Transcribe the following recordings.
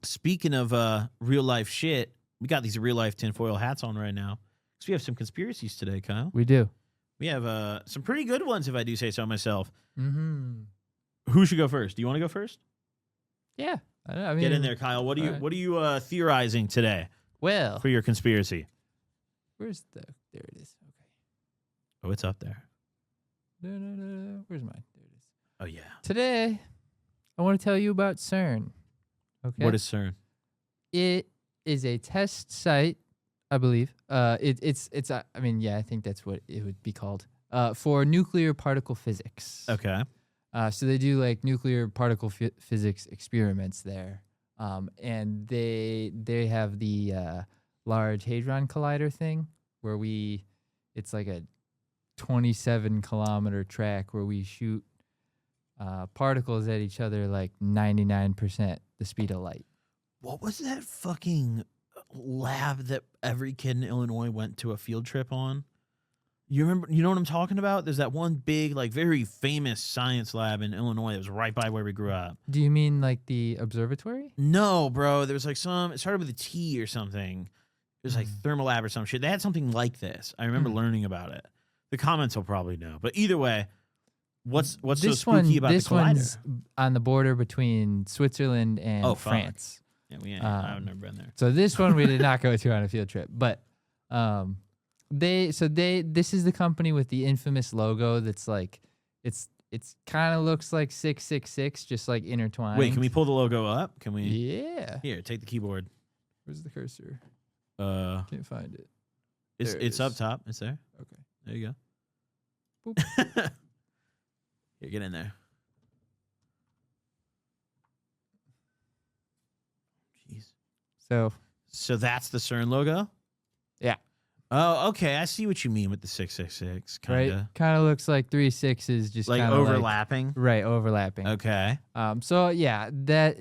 Speaking of real life shit, we got these real life tinfoil hats on right now. So we have some conspiracies today, Kyle. We do. We have some pretty good ones, if I do say so myself. Mm-hmm. Who should go first? Do you want to go first? Yeah. I mean, Get in there, Kyle. What are you theorizing today Well, for your conspiracy? there it is. Okay. Oh, it's up there. Where's mine? There it is. Oh, yeah. Today, I want to tell you about CERN. Okay. What is CERN? It is a test site, I believe. I think that's what it would be called. For nuclear particle physics. Okay. So they do like nuclear particle physics experiments there. And they have the Large Hadron Collider thing where it's like a 27-kilometer track where we shoot particles at each other like 99% the speed of light. What was that fucking lab that every kid in Illinois went to a field trip on? You remember? You know what I'm talking about? There's that one big, like, very famous science lab in Illinois that was right by where we grew up. Do you mean like the observatory? No, bro. There was like it started with a T or something. It was like Thermalab or some shit. They had something like this. I remember learning about it. The comments will probably know. But either way, what's so spooky about the collider? This one's on the border between Switzerland and France. Yeah, I've never been there. So this one we did not go to on a field trip. But this is the company with the infamous logo that's like it's kind of looks like 666, just like intertwined. Wait, can we pull the logo up? Can we? Yeah. Here, take the keyboard. Where's the cursor? Can't find it. It's up top. It's there. Okay. There you go. Boop. Here, get in there. Jeez. So that's the CERN logo? Yeah. Oh, okay. I see what you mean with the 666. Kinda. Right. Kind of looks like 3 6s, just like overlapping. Right, overlapping. Okay. So yeah, that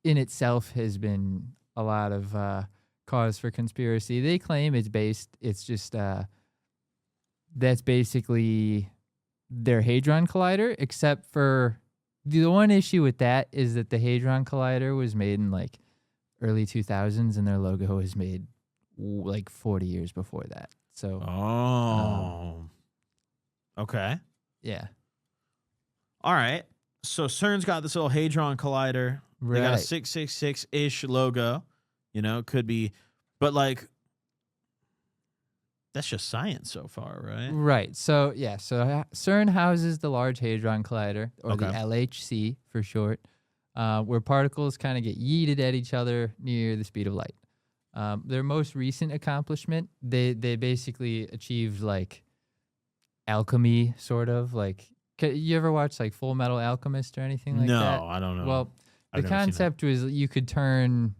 in itself has been a lot of cause for conspiracy. They claim it's just that's basically their Hadron Collider, except for the one issue with that is that the Hadron Collider was made in like early 2000s and their logo was made like 40 years before that. So okay. Yeah. All right. So CERN's got this little Hadron Collider. Right. They got a 666-ish logo. You know, could be, but like that's just science so far, right? Right. So yeah, so CERN houses the Large Hadron Collider, or the LHC for short, where particles kind of get yeeted at each other near the speed of light. Their most recent accomplishment, they basically achieved like alchemy, sort of like. You ever watch like Full Metal Alchemist or anything like that? No, I don't know. Well, the concept was you could turn.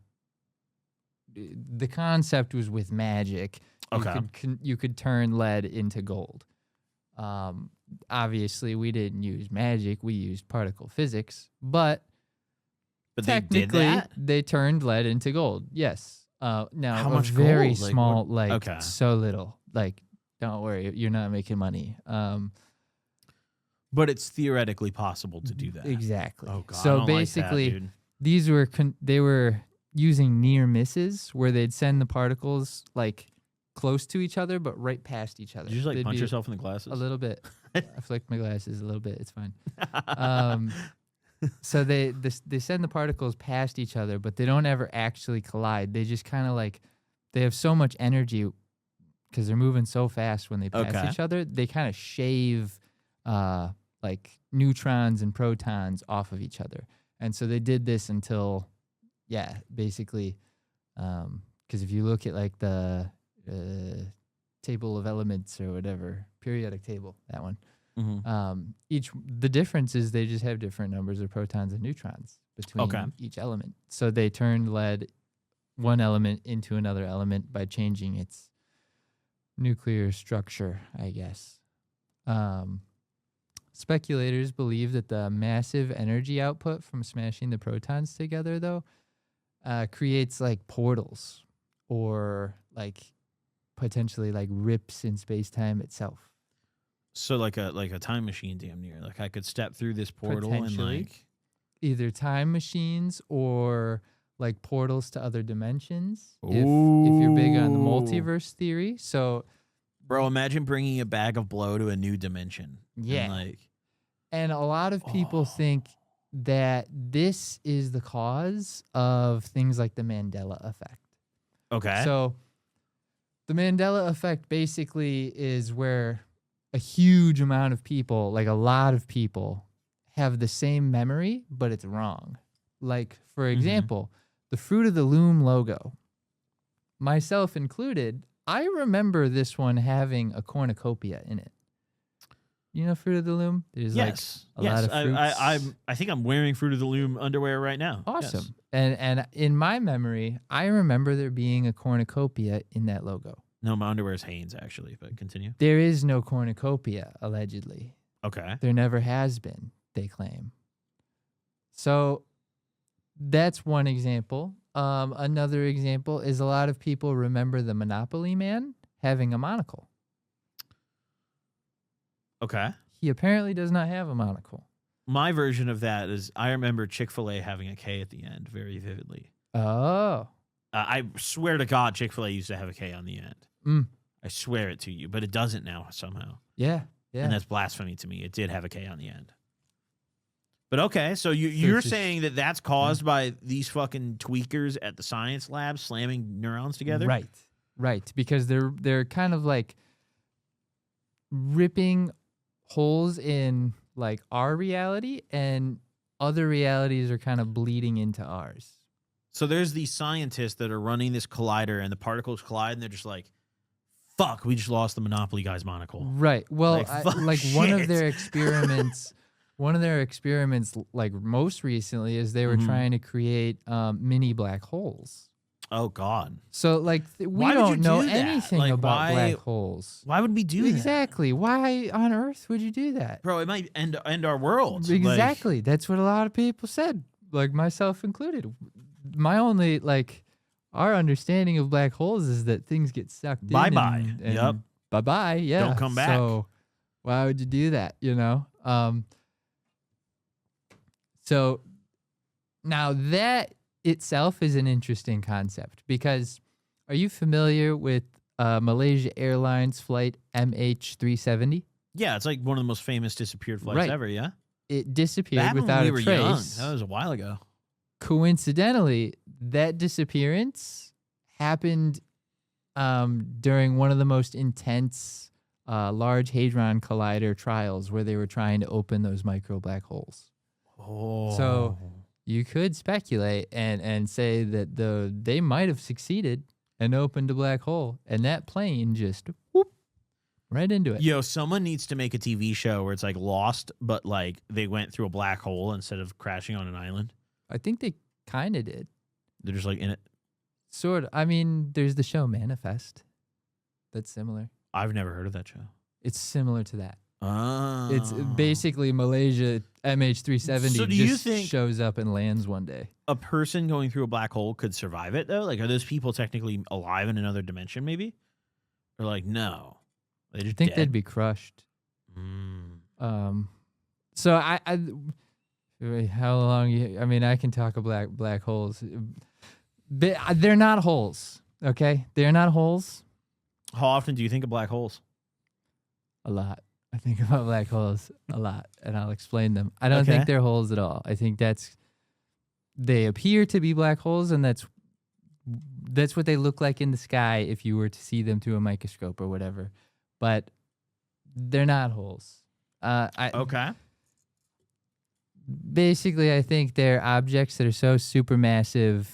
The concept was with magic. Okay. You could turn lead into gold. Obviously, we didn't use magic. We used particle physics. But technically, they turned lead into gold. Yes. Now, how much very gold? small, so little. Like, don't worry, you're not making money. But it's theoretically possible to do that. Exactly. Oh, God. So basically, like that, these were they were using near misses where they'd send the particles like close to each other, but right past each other. Did you just like punch yourself in the glasses? A little bit. I flicked my glasses a little bit. It's fine. So they send the particles past each other, but they don't ever actually collide. They just kind of like, they have so much energy because they're moving so fast when they pass each other. They kind of shave like neutrons and protons off of each other. And so they did this until, basically, because if you look at like the table of elements or whatever, periodic table, that one, the difference is they just have different numbers of protons and neutrons between each element. So they turned one element into another element by changing its nuclear structure, I guess. Speculators believe that the massive energy output from smashing the protons together, though, creates like portals or like potentially like rips in space-time itself. So like a time machine, damn near. Like I could step through this portal and like either time machines or like portals to other dimensions. If you're big on the multiverse theory. So, bro, imagine bringing a bag of blow to a new dimension. Yeah. And a lot of people think that this is the cause of things like the Mandela effect. Okay. So the Mandela effect basically is where a huge amount of people, like a lot of people, have the same memory, but it's wrong. Like, for example, the Fruit of the Loom logo, myself included, I remember this one having a cornucopia in it. You know Fruit of the Loom? There's like a lot of fruits. I think I'm wearing Fruit of the Loom underwear right now. Awesome. Yes. And in my memory, I remember there being a cornucopia in that logo. No, my underwear is Hanes, actually, but continue. There is no cornucopia, allegedly. Okay. There never has been, they claim. So that's one example. Another example is a lot of people remember the Monopoly Man having a monocle. Okay. He apparently does not have a monocle. My version of that is I remember Chick-fil-A having a K at the end very vividly. Oh. I swear to God, Chick-fil-A used to have a K on the end. I swear it to you, but it doesn't now somehow. Yeah. And that's blasphemy to me. It did have a K on the end. But okay, so you're saying that that's caused by these fucking tweakers at the science lab slamming neurons together? Right. Because they're kind of like ripping holes in like our reality, and other realities are kind of bleeding into ours. So there's these scientists that are running this collider, and the particles collide, and they're just like, fuck, we just lost the Monopoly guy's monocle. Right. Well, like one of their experiments, like most recently, is they were trying to create mini black holes. Oh, God. So, like, we don't know anything about black holes. Why would we do that? Exactly. Why on earth would you do that? Bro, it might end our world. Exactly. Like, that's what a lot of people said, like myself included. My only, like, our understanding of black holes is that things get sucked in. Bye-bye. Yep. Bye-bye, yeah. Don't come back. So, why would you do that, you know? So, now that itself is an interesting concept, because are you familiar with Malaysia Airlines flight MH370? Yeah, it's like one of the most famous disappeared flights ever, yeah? It disappeared without a trace. Young. That was a while ago. Coincidentally, that disappearance happened during one of the most intense Large Hadron Collider trials, where they were trying to open those micro black holes. Oh. So you could speculate and say that they might have succeeded and opened a black hole, and that plane just whoop right into it. Yo, someone needs to make a TV show where it's like Lost, but like they went through a black hole instead of crashing on an island. I think they kind of did. They're just like in it. Sort of. I mean, there's the show Manifest. That's similar. I've never heard of that show. It's similar to that. Oh. It's basically Malaysia MH370 So do you just think shows up and lands one day. A person going through a black hole could survive it, though? Like, are those people technically alive in another dimension, maybe? Or like, no. They just think dead? they'd be crushed. So I how long I mean, I can talk about black holes. They're not holes, okay? They're not holes. How often do you think of black holes? A lot. I think about black holes a lot, and I'll explain them. I don't think they're holes at all. I think they appear to be black holes, and that's what they look like in the sky if you were to see them through a microscope or whatever. But they're not holes. Basically, I think they're objects that are so supermassive,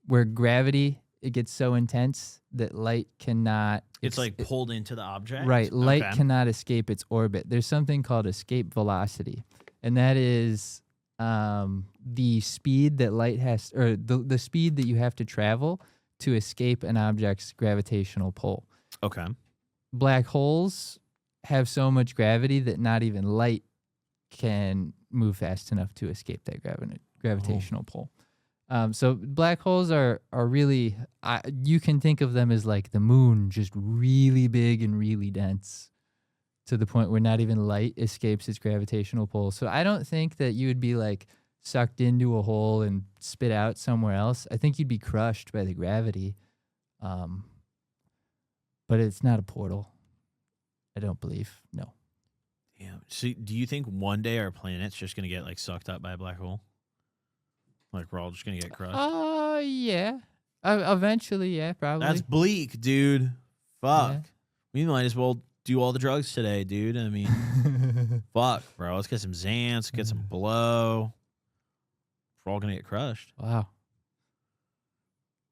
where gravity, it gets so intense that light cannot... It's like pulled into the object? Right. Light cannot escape its orbit. There's something called escape velocity, and that is the speed that light has, or the speed that you have to travel to escape an object's gravitational pull. Okay. Black holes have so much gravity that not even light can move fast enough to escape that gravitational pull. So black holes are really, you can think of them as like the moon, just really big and really dense to the point where not even light escapes its gravitational pull. So I don't think that you would be like sucked into a hole and spit out somewhere else, I think you'd be crushed by the gravity. But it's not a portal. I don't believe. No. Yeah. So do you think one day our planet's just gonna get like sucked up by a black hole? Like we're all just gonna get crushed? Yeah. Eventually, yeah, probably. That's bleak, dude. Fuck. Yeah. We might as well do all the drugs today, dude. I mean, fuck, bro. Let's get some Xans, get some blow. We're all gonna get crushed. Wow.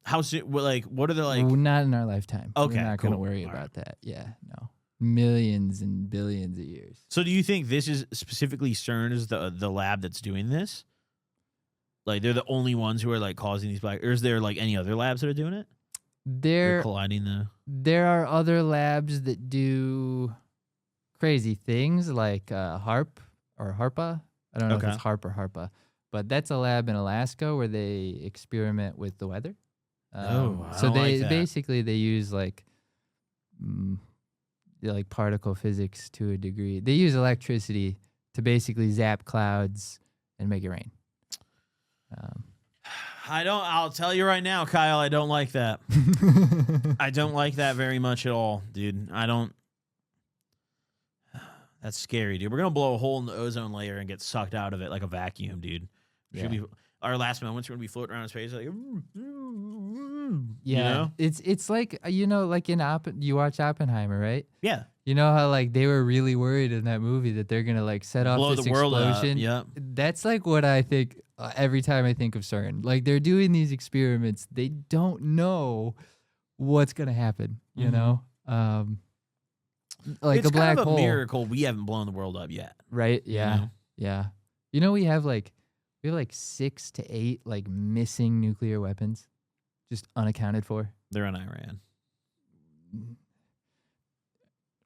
How soon? Like, what are the like? Well, not in our lifetime. Okay, We're not going to cool. worry All about that. Yeah, no. Millions and billions of years. So, do you think this is specifically CERN is the lab that's doing this? Like, they're the only ones who are like causing these black, or is there like any other labs that are doing it? They're There colliding the. There are other labs that do crazy things like HARP or HARPA. I don't know if Okay. it's HARP or HARPA, but that's a lab in Alaska where they experiment with the weather. I So don't like that. basically they use like particle physics to a degree. They use electricity to basically zap clouds and make it rain. I'll tell you right now, Kyle, I don't like that. I don't like that very much at all, dude. I don't. That's scary, dude. We're going to blow a hole in the ozone layer and get sucked out of it like a vacuum, dude. Yeah. Our last moments are going to be floating around in space like, Yeah, you know? it's like like in you watch Oppenheimer, right? Yeah. You know how like they were really worried in that movie that they're gonna like set off Blow this the world up. explosion. Yep. That's like what I think every time I think of CERN. Like they're doing these experiments, they don't know what's gonna happen. You know, like it's a black kind of a hole. miracle we haven't blown the world up yet. Right? Yeah, know? yeah. You know, we have like 6 to 8 like missing nuclear weapons, just unaccounted for. They're in Iran.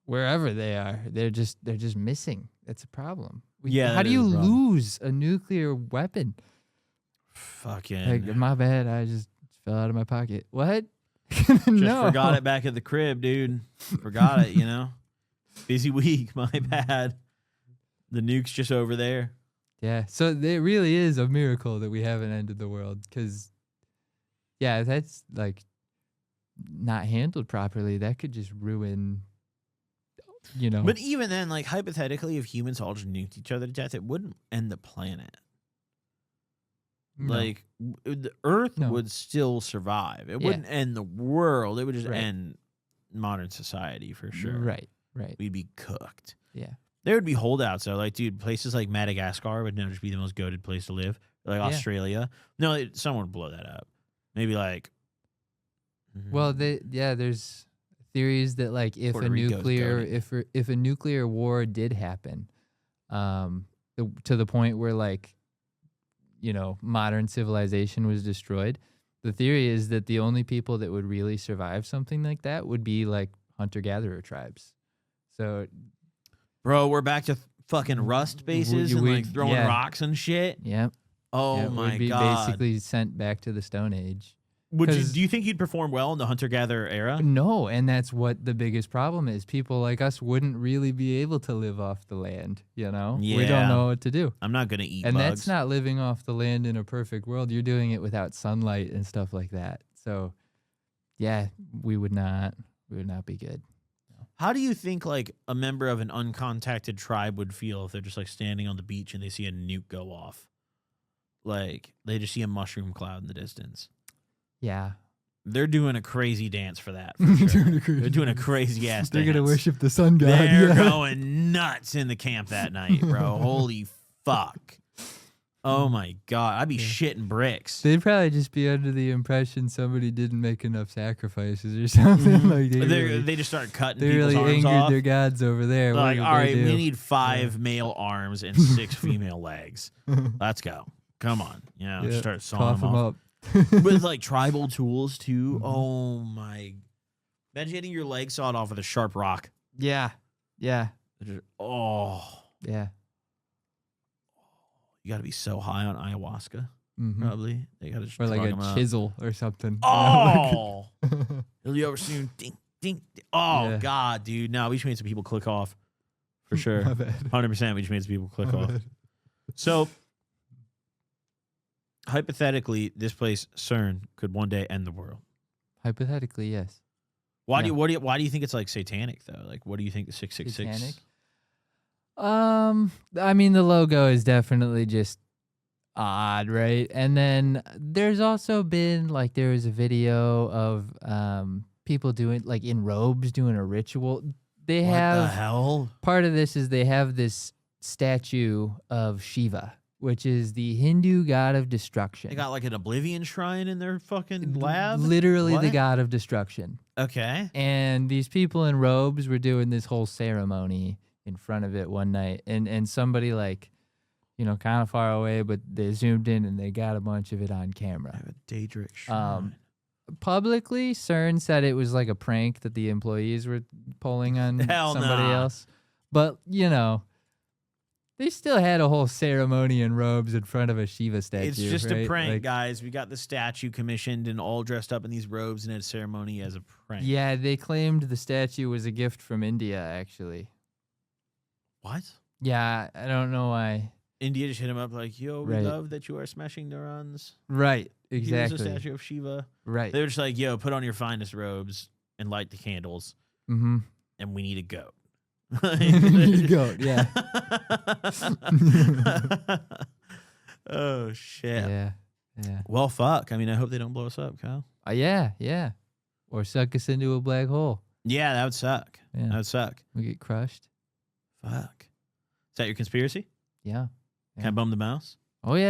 Wherever they are, they're just missing. That's a problem. Yeah, How that do is you a problem. lose a nuclear weapon? Fucking. Like, my bad, I just fell out of my pocket. What? Just No. forgot it back at the crib, dude. Forgot it, you know? Busy week, my bad. The nuke's just over there. Yeah, so it really is a miracle that we haven't ended the world because, yeah, that's like not handled properly. That could just ruin, But even then, like, hypothetically, if humans all just nuked each other to death, it wouldn't end the planet. No. Like, the Earth No. would still survive. It Yeah. wouldn't end the world. It would just Right. end modern society for sure. Right. We'd be cooked. Yeah. There would be holdouts, though. Like, dude, places like Madagascar would now just be the most goated place to live. Like Yeah. Australia. No, someone would blow that up. Maybe like. Well, there's theories that like if Puerto a Rico's nuclear goated. if a nuclear war did happen, to the point where like, modern civilization was destroyed, the theory is that the only people that would really survive something like that would be like hunter-gatherer tribes. So, Bro, we're back to fucking rust bases and like throwing rocks and shit. yeah. Oh yeah, my would be god! basically sent back to the Stone Age. Do 'cause- you think you'd perform well in the hunter-gatherer era? No, and that's what the biggest problem is. People like us wouldn't really be able to live off the land, We don't Yeah. know what to do. I'm not gonna eat And bugs. that's not living off the land in a perfect world. You're doing it without sunlight and stuff like that. So, yeah, we would not be good. How do you think like a member of an uncontacted tribe would feel if they're just like standing on the beach and they see a nuke go off? Like they just see a mushroom cloud in the distance. Yeah. They're doing a crazy dance for that. For sure. They're doing a crazy ass They're dance. going to worship the sun god. They're yeah. going nuts in the camp that night, bro. Holy fuck. Oh my god. I'd be shitting bricks. They'd probably just be under the impression somebody didn't make enough sacrifices or something. Like They just start cutting they people's really arms angered off. their gods over there. They're What like, did all they right, do? we need 5 male arms and 6 female legs. Let's go. Come on. Yeah, Start sawing cough them off. up. With like tribal tools too. Oh my. Imagine getting your leg sawed off with a sharp rock. Yeah. Yeah. Oh. Yeah. You got to be so high on ayahuasca, Mhm. probably. They got to just Or like drug a 'em up. chisel or something. Oh. It'll be over soon. Ding, ding. Oh, Yeah. God, dude. No, we just made some people click off. For sure. My bad. 100%. We just made some people click My off. bad. So, hypothetically, this place CERN could one day end the world. Hypothetically, yes. Why Yeah. do you think it's like satanic though? Like, what do you think the 666? Satanic? I mean, the logo is definitely just odd, right? And then there's also been like there was a video of people doing like in robes doing a ritual. They What have the hell? part of this is they have this statue of Shiva, which is the Hindu god of destruction. They got like an oblivion shrine in their fucking lab? Literally the What? god of destruction. Okay. And these people in robes were doing this whole ceremony in front of it one night. And somebody like, you know, kind of far away, but they zoomed in and they got a bunch of it on I camera. have a Daedric shrine. Publicly, CERN said it was like a prank that the employees were pulling on Hell somebody nah. else. But, you know, they still had a whole ceremony in robes in front of a Shiva statue. It's just a right? prank, Like, guys. We got the statue commissioned and all dressed up in these robes and had a ceremony as a prank. Yeah, they claimed the statue was a gift from India, actually. What? Yeah, I don't know why. India just hit him up like, yo, we Right. love that you are smashing neurons. Right, Here's exactly. a statue of Shiva. Right. They were just like, yo, put on your finest robes and light the candles, Mm-hmm. and we need a goat. Goat, yeah. Oh, shit. Yeah, yeah. Well, fuck. I mean, I hope they don't blow us up, Kyle. Yeah, yeah. Or suck us into a black hole. Yeah, that would suck. Yeah. That would suck. We get crushed. Fuck. Is that your conspiracy? Yeah. Can I bum the mouse? Oh, yeah.